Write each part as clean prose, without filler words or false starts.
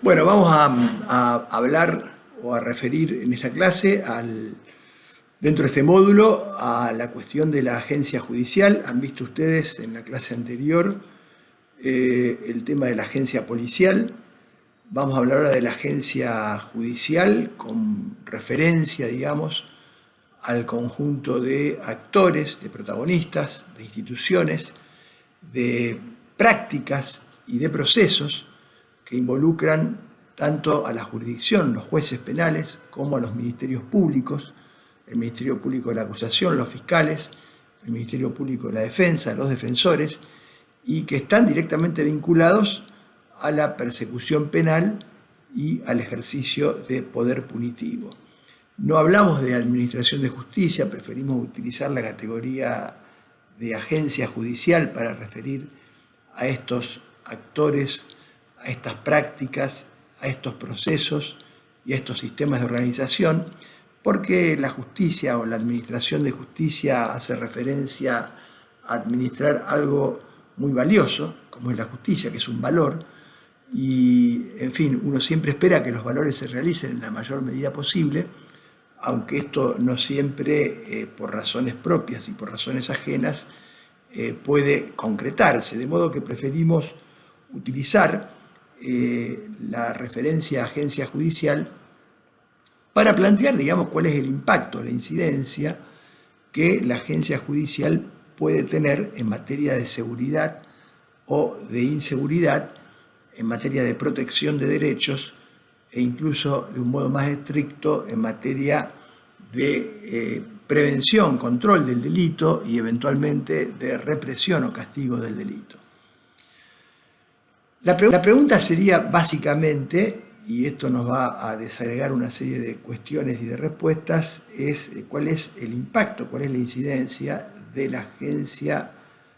Bueno, vamos a hablar o a referir en esta clase dentro de este módulo a la cuestión de la agencia judicial. Han visto ustedes en la clase anterior el tema de la agencia policial. Vamos a hablar ahora de la agencia judicial con referencia, digamos, al conjunto de actores, de protagonistas, de instituciones, de prácticas y de procesos que involucran tanto a la jurisdicción, los jueces penales, como a los ministerios públicos, el Ministerio Público de la Acusación, los fiscales, el Ministerio Público de la Defensa, los defensores, y que están directamente vinculados a la persecución penal y al ejercicio de poder punitivo. No hablamos de administración de justicia, preferimos utilizar la categoría de agencia judicial para referir a estos actores, a estas prácticas, a estos procesos y a estos sistemas de organización, porque la justicia o la administración de justicia hace referencia a administrar algo muy valioso, como es la justicia, que es un valor, y en fin, uno siempre espera que los valores se realicen en la mayor medida posible, aunque esto no siempre, por razones propias y por razones ajenas, puede concretarse, de modo que preferimos utilizar la referencia a agencia judicial para plantear, digamos, cuál es el impacto, la incidencia que la agencia judicial puede tener en materia de seguridad o de inseguridad, en materia de protección de derechos e incluso de un modo más estricto en materia de prevención, control del delito y eventualmente de represión o castigo del delito. La pregunta sería básicamente, y esto nos va a desagregar una serie de cuestiones y de respuestas, es cuál es el impacto, cuál es la incidencia de la agencia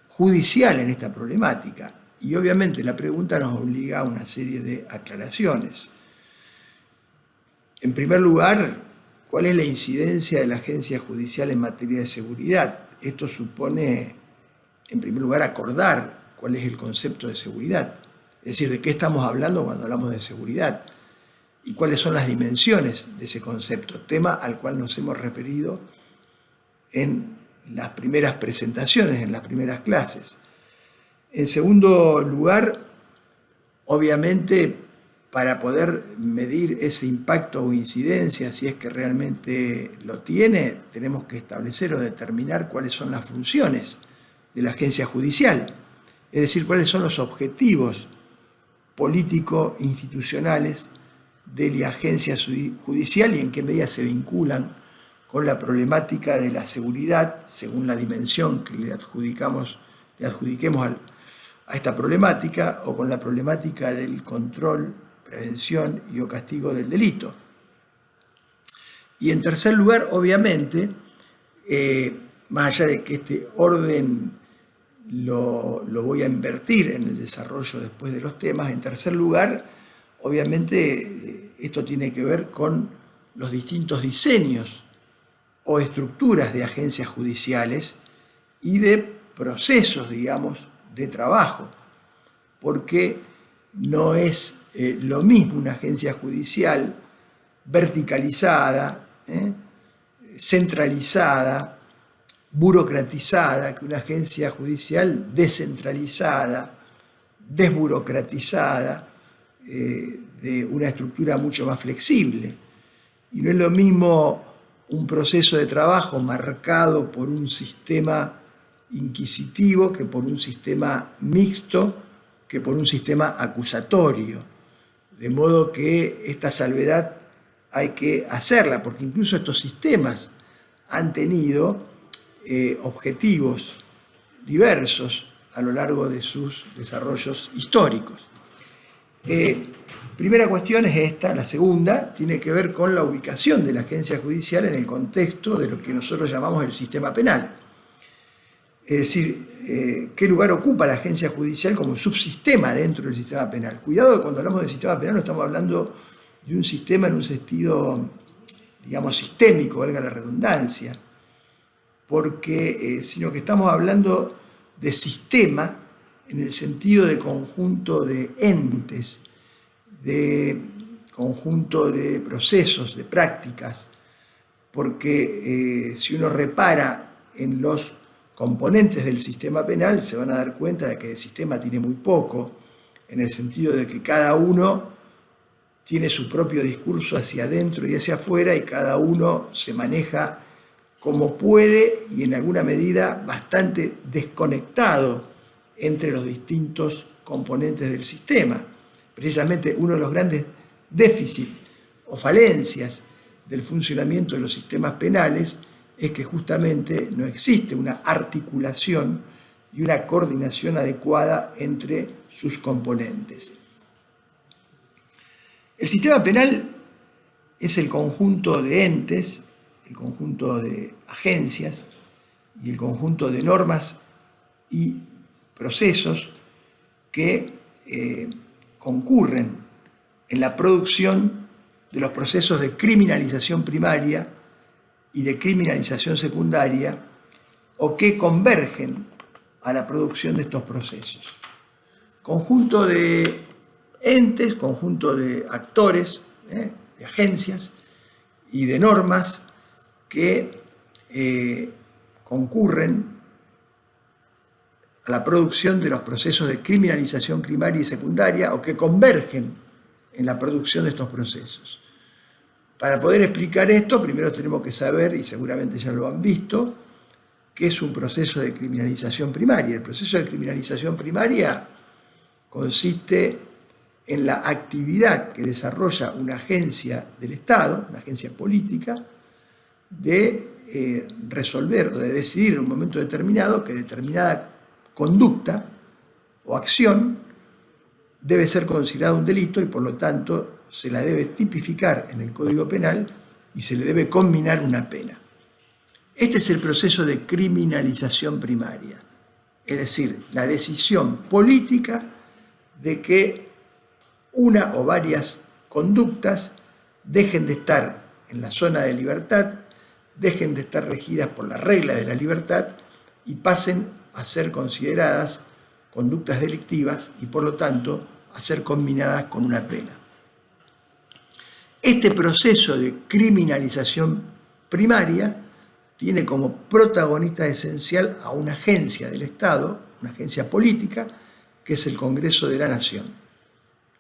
judicial en esta problemática. Y obviamente la pregunta nos obliga a una serie de aclaraciones. En primer lugar, ¿cuál es la incidencia de la agencia judicial en materia de seguridad? Esto supone, en primer lugar, acordar cuál es el concepto de seguridad. Es decir, de qué estamos hablando cuando hablamos de seguridad y cuáles son las dimensiones de ese concepto, tema al cual nos hemos referido en las primeras presentaciones, en las primeras clases. En segundo lugar, obviamente, para poder medir ese impacto o incidencia, si es que realmente lo tiene, tenemos que establecer o determinar cuáles son las funciones de la agencia judicial, es decir, cuáles son los objetivos político-institucionales de la agencia judicial y en qué medida se vinculan con la problemática de la seguridad, según la dimensión que le adjudiquemos a esta problemática, o con la problemática del control, prevención y o castigo del delito. Y en tercer lugar, obviamente, más allá de que este orden lo voy a invertir en el desarrollo después de los temas, en tercer lugar, obviamente esto tiene que ver con los distintos diseños o estructuras de agencias judiciales y de procesos, digamos, de trabajo, porque no es lo mismo una agencia judicial verticalizada, centralizada, burocratizada, que una agencia judicial descentralizada, desburocratizada, de una estructura mucho más flexible. Y no es lo mismo un proceso de trabajo marcado por un sistema inquisitivo que por un sistema mixto, que por un sistema acusatorio. De modo que esta salvedad hay que hacerla, porque incluso estos sistemas han tenido objetivos diversos a lo largo de sus desarrollos históricos. Primera cuestión es esta, la segunda tiene que ver con la ubicación de la agencia judicial en el contexto de lo que nosotros llamamos el sistema penal. Es decir, qué lugar ocupa la agencia judicial como subsistema dentro del sistema penal. Cuidado que cuando hablamos del sistema penal no estamos hablando de un sistema en un sentido, digamos, sistémico, valga la redundancia, porque, sino que estamos hablando de sistema en el sentido de conjunto de entes, de conjunto de procesos, de prácticas, porque si uno repara en los componentes del sistema penal, se van a dar cuenta de que el sistema tiene muy poco, en el sentido de que cada uno tiene su propio discurso hacia adentro y hacia afuera, y cada uno se maneja como puede y en alguna medida bastante desconectado entre los distintos componentes del sistema. Precisamente uno de los grandes déficits o falencias del funcionamiento de los sistemas penales es que justamente no existe una articulación y una coordinación adecuada entre sus componentes. El sistema penal es el conjunto de entes, el conjunto de agencias y el conjunto de normas y procesos que concurren en la producción de los procesos de criminalización primaria y de criminalización secundaria, o que convergen a la producción de estos procesos. Conjunto de entes, conjunto de actores, de agencias y de normas que concurren a la producción de los procesos de criminalización primaria y secundaria, o que convergen en la producción de estos procesos. Para poder explicar esto, primero tenemos que saber, y seguramente ya lo han visto, qué es un proceso de criminalización primaria. El proceso de criminalización primaria consiste en la actividad que desarrolla una agencia del Estado, una agencia política, de resolver o de decidir en un momento determinado que determinada conducta o acción debe ser considerada un delito y por lo tanto se la debe tipificar en el Código Penal y se le debe conminar una pena. Este es el proceso de criminalización primaria, es decir, la decisión política de que una o varias conductas dejen de estar en la zona de libertad, dejen de estar regidas por la regla de la libertad y pasen a ser consideradas conductas delictivas y por lo tanto a ser conminadas con una pena. Este proceso de criminalización primaria tiene como protagonista esencial a una agencia del Estado, una agencia política, que es el Congreso de la Nación,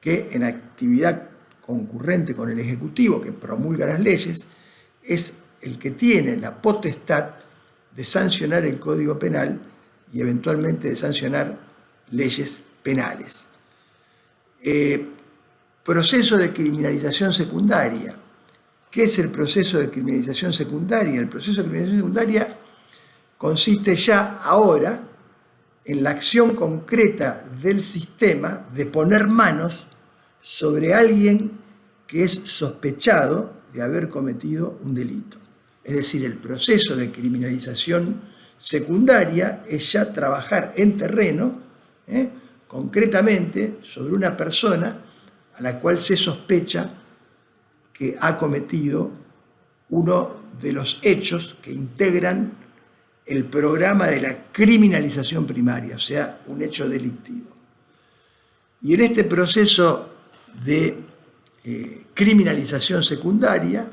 que en actividad concurrente con el Ejecutivo, que promulga las leyes, es el que tiene la potestad de sancionar el Código Penal y eventualmente de sancionar leyes penales. Proceso de criminalización secundaria. ¿Qué es el proceso de criminalización secundaria? El proceso de criminalización secundaria consiste ya ahora en la acción concreta del sistema de poner manos sobre alguien que es sospechado de haber cometido un delito. Es decir, el proceso de criminalización secundaria es ya trabajar en terreno, concretamente sobre una persona a la cual se sospecha que ha cometido uno de los hechos que integran el programa de la criminalización primaria, o sea, un hecho delictivo. Y en este proceso de criminalización secundaria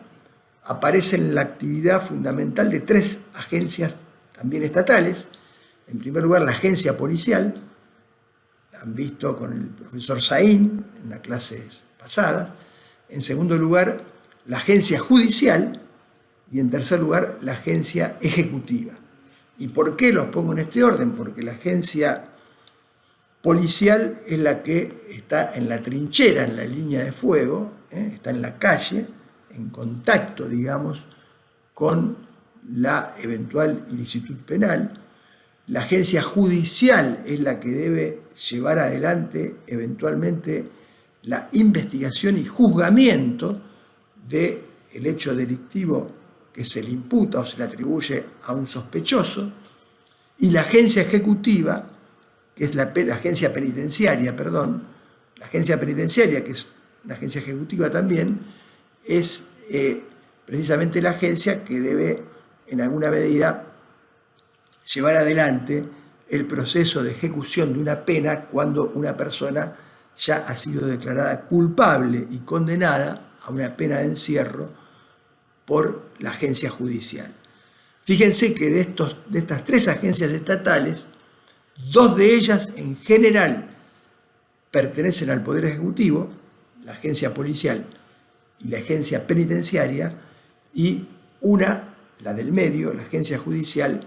aparece la actividad fundamental de tres agencias también estatales. En primer lugar, la agencia policial, la han visto con el profesor Saín en las clases pasadas. En segundo lugar, la agencia judicial y en tercer lugar, la agencia ejecutiva. ¿Y por qué los pongo en este orden? Porque la agencia policial es la que está en la trinchera, en la línea de fuego, está en la calle, en contacto, digamos, con la eventual ilicitud penal. La agencia judicial es la que debe llevar adelante eventualmente la investigación y juzgamiento del hecho delictivo que se le imputa o se le atribuye a un sospechoso. Y la agencia ejecutiva, que es la agencia penitenciaria, la agencia penitenciaria, que es una agencia ejecutiva también, es precisamente la agencia que debe, en alguna medida, llevar adelante el proceso de ejecución de una pena cuando una persona ya ha sido declarada culpable y condenada a una pena de encierro por la agencia judicial. Fíjense que de estas 3 agencias estatales, 2 de ellas en general pertenecen al Poder Ejecutivo, la agencia policial y la agencia penitenciaria, y una, la del medio, la agencia judicial,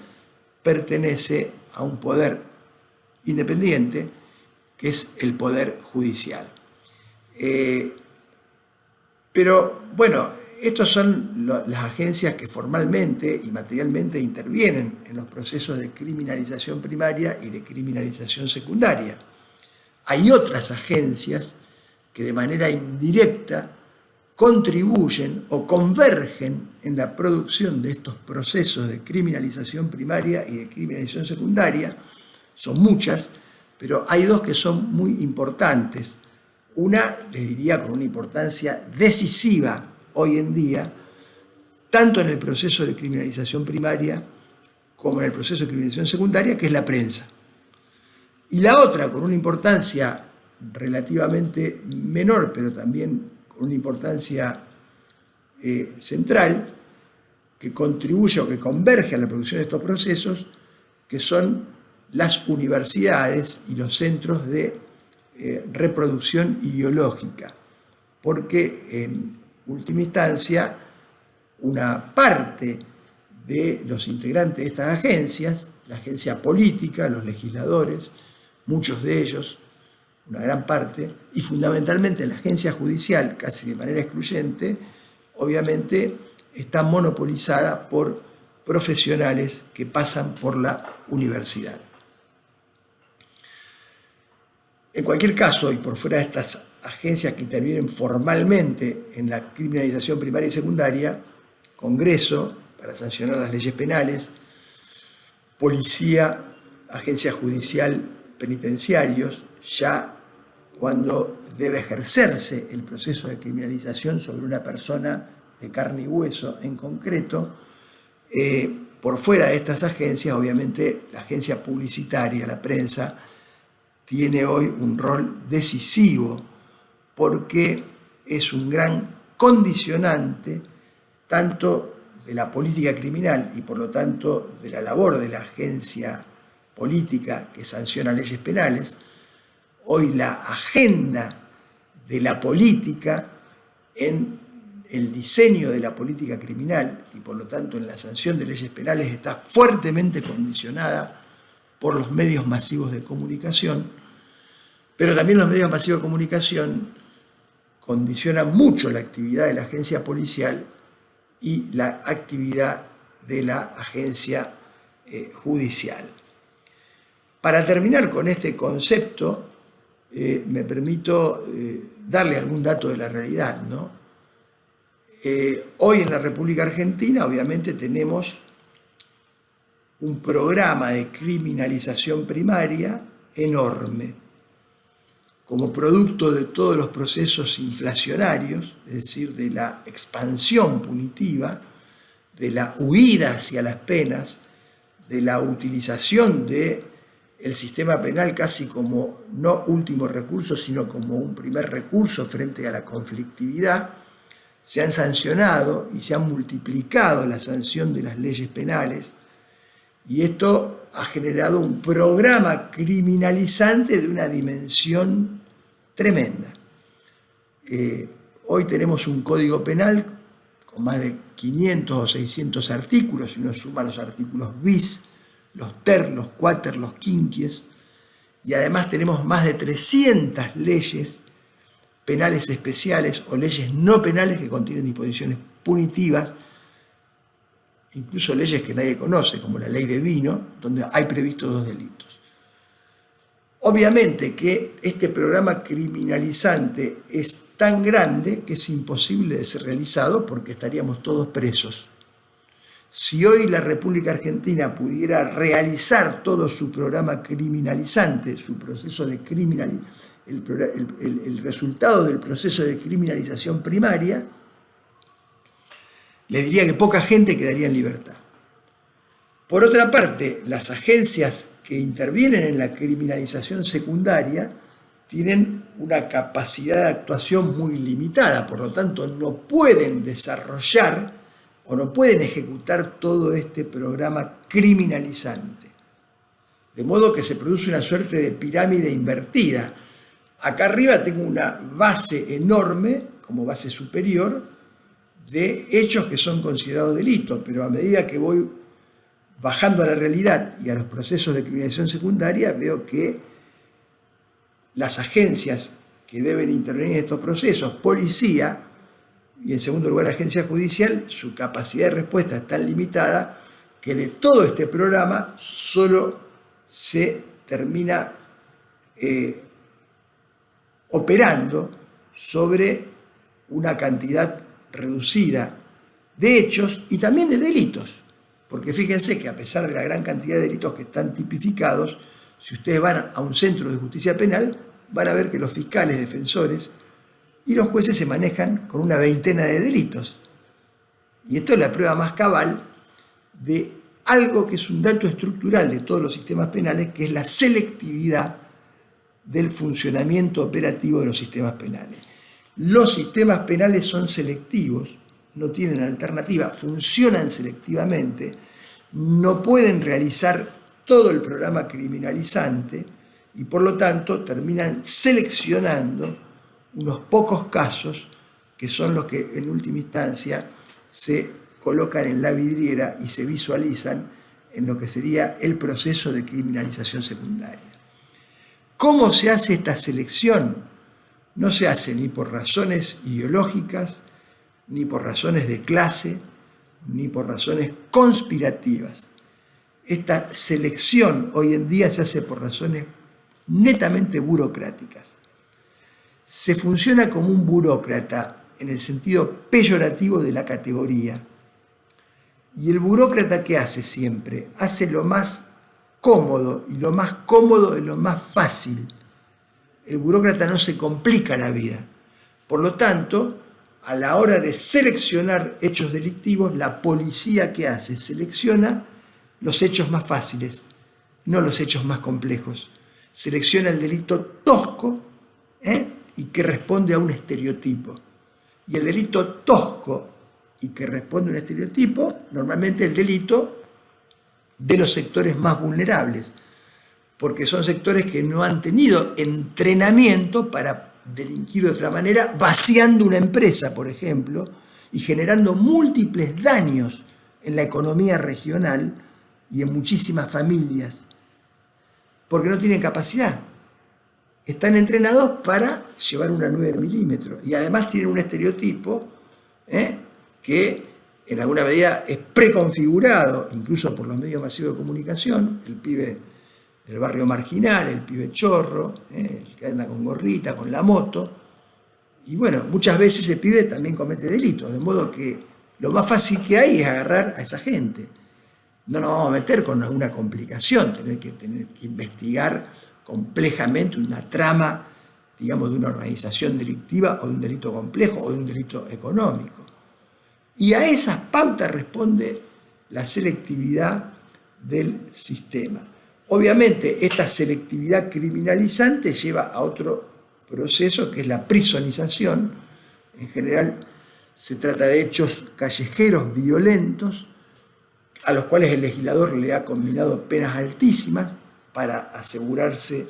pertenece a un poder independiente, que es el Poder Judicial. Pero bueno, estas son las agencias que formalmente y materialmente intervienen en los procesos de criminalización primaria y de criminalización secundaria. Hay otras agencias que de manera indirecta contribuyen o convergen en la producción de estos procesos de criminalización primaria y de criminalización secundaria. Son muchas, pero hay 2 que son muy importantes. Una, les diría, con una importancia decisiva hoy en día, tanto en el proceso de criminalización primaria como en el proceso de criminalización secundaria, que es la prensa. Y la otra, con una importancia relativamente menor, pero también con una importancia central, que contribuye o que converge a la producción de estos procesos, que son las universidades y los centros de reproducción ideológica, porque en última instancia una parte de los integrantes de estas agencias, la agencia política, los legisladores, muchos de ellos, una gran parte, y fundamentalmente la agencia judicial, casi de manera excluyente, obviamente está monopolizada por profesionales que pasan por la universidad. En cualquier caso, y por fuera de estas agencias que intervienen formalmente en la criminalización primaria y secundaria, Congreso para sancionar las leyes penales, policía, agencia judicial, penitenciarios, ya cuando debe ejercerse el proceso de criminalización sobre una persona de carne y hueso en concreto, por fuera de estas agencias, obviamente la agencia publicitaria, la prensa, tiene hoy un rol decisivo porque es un gran condicionante tanto de la política criminal y por lo tanto de la labor de la agencia política que sanciona leyes penales. Hoy la agenda de la política en el diseño de la política criminal y por lo tanto en la sanción de leyes penales está fuertemente condicionada por los medios masivos de comunicación, pero también los medios masivos de comunicación condicionan mucho la actividad de la agencia policial y la actividad de la agencia judicial. Para terminar con este concepto, me permito darle algún dato de la realidad, ¿no? Hoy en la República Argentina, obviamente, tenemos un programa de criminalización primaria enorme, como producto de todos los procesos inflacionarios, es decir, de la expansión punitiva, de la huida hacia las penas, de la utilización del sistema penal casi como no último recurso, sino como un primer recurso frente a la conflictividad. Se han sancionado y se han multiplicado la sanción de las leyes penales, y esto ha generado un programa criminalizante de una dimensión tremenda. Hoy tenemos un código penal con más de 500 o 600 artículos, si uno suma los artículos bis, los ter, los quater, los quinquies, y además tenemos más de 300 leyes penales especiales o leyes no penales que contienen disposiciones punitivas, incluso leyes que nadie conoce, como la ley de vino, donde hay previstos 2 delitos. Obviamente que este programa criminalizante es tan grande que es imposible de ser realizado porque estaríamos todos presos. Si hoy la República Argentina pudiera realizar todo su programa criminalizante, su proceso de el resultado del proceso de criminalización primaria, le diría que poca gente quedaría en libertad. Por otra parte, las agencias que intervienen en la criminalización secundaria tienen una capacidad de actuación muy limitada, por lo tanto no pueden desarrollar o no pueden ejecutar todo este programa criminalizante. De modo que se produce una suerte de pirámide invertida. Acá arriba tengo una base enorme, como base superior, de hechos que son considerados delitos, pero a medida que voy bajando a la realidad y a los procesos de criminalización secundaria, veo que las agencias que deben intervenir en estos procesos, policía y en segundo lugar agencia judicial, su capacidad de respuesta es tan limitada que de todo este programa solo se termina operando sobre una cantidad reducida de hechos y también de delitos. Porque fíjense que a pesar de la gran cantidad de delitos que están tipificados, si ustedes van a un centro de justicia penal, van a ver que los fiscales, defensores y los jueces se manejan con una veintena de delitos. Y esto es la prueba más cabal de algo que es un dato estructural de todos los sistemas penales, que es la selectividad del funcionamiento operativo de los sistemas penales. Los sistemas penales son selectivos, no tienen alternativa, funcionan selectivamente, no pueden realizar todo el programa criminalizante y por lo tanto terminan seleccionando unos pocos casos que son los que en última instancia se colocan en la vidriera y se visualizan en lo que sería el proceso de criminalización secundaria. ¿Cómo se hace esta selección? No se hace ni por razones ideológicas, ni por razones de clase, ni por razones conspirativas. Esta selección hoy en día se hace por razones netamente burocráticas. Se funciona como un burócrata en el sentido peyorativo de la categoría. Y el burócrata, ¿qué hace siempre? Hace lo más cómodo, y lo más cómodo es lo más fácil. El burócrata no se complica la vida. Por lo tanto, a la hora de seleccionar hechos delictivos, la policía, ¿qué hace? Selecciona los hechos más fáciles, no los hechos más complejos. Selecciona el delito tosco y que responde a un estereotipo. Y el delito tosco y que responde a un estereotipo, normalmente el delito de los sectores más vulnerables, porque son sectores que no han tenido entrenamiento para delinquir de otra manera, vaciando una empresa, por ejemplo, y generando múltiples daños en la economía regional y en muchísimas familias, porque no tienen capacidad. Están entrenados para llevar una 9 milímetros y además tienen un estereotipo que en alguna medida es preconfigurado, incluso por los medios masivos de comunicación, el pibe del barrio marginal, el pibe chorro, el que anda con gorrita, con la moto. Y bueno, muchas veces ese pibe también comete delitos, de modo que lo más fácil que hay es agarrar a esa gente. No nos vamos a meter con alguna complicación, tener que investigar complejamente una trama, digamos, de una organización delictiva o de un delito complejo o de un delito económico. Y a esas pautas responde la selectividad del sistema. Obviamente, esta selectividad criminalizante lleva a otro proceso que es la prisonización. En general, se trata de hechos callejeros violentos a los cuales el legislador le ha combinado penas altísimas para asegurarse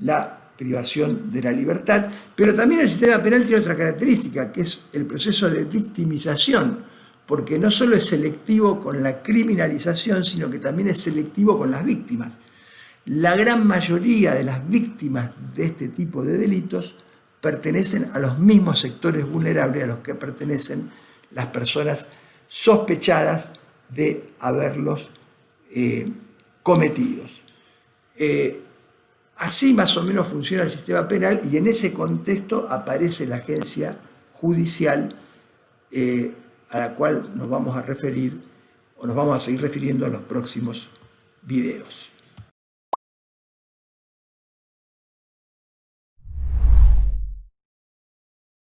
la privación de la libertad, pero también el sistema penal tiene otra característica, que es el proceso de victimización, porque no solo es selectivo con la criminalización, sino que también es selectivo con las víctimas. La gran mayoría de las víctimas de este tipo de delitos pertenecen a los mismos sectores vulnerables a los que pertenecen las personas sospechadas de haberlos cometidos. Así más o menos funciona el sistema penal y en ese contexto aparece la agencia judicial a la cual nos vamos a referir o nos vamos a seguir refiriendo en los próximos videos.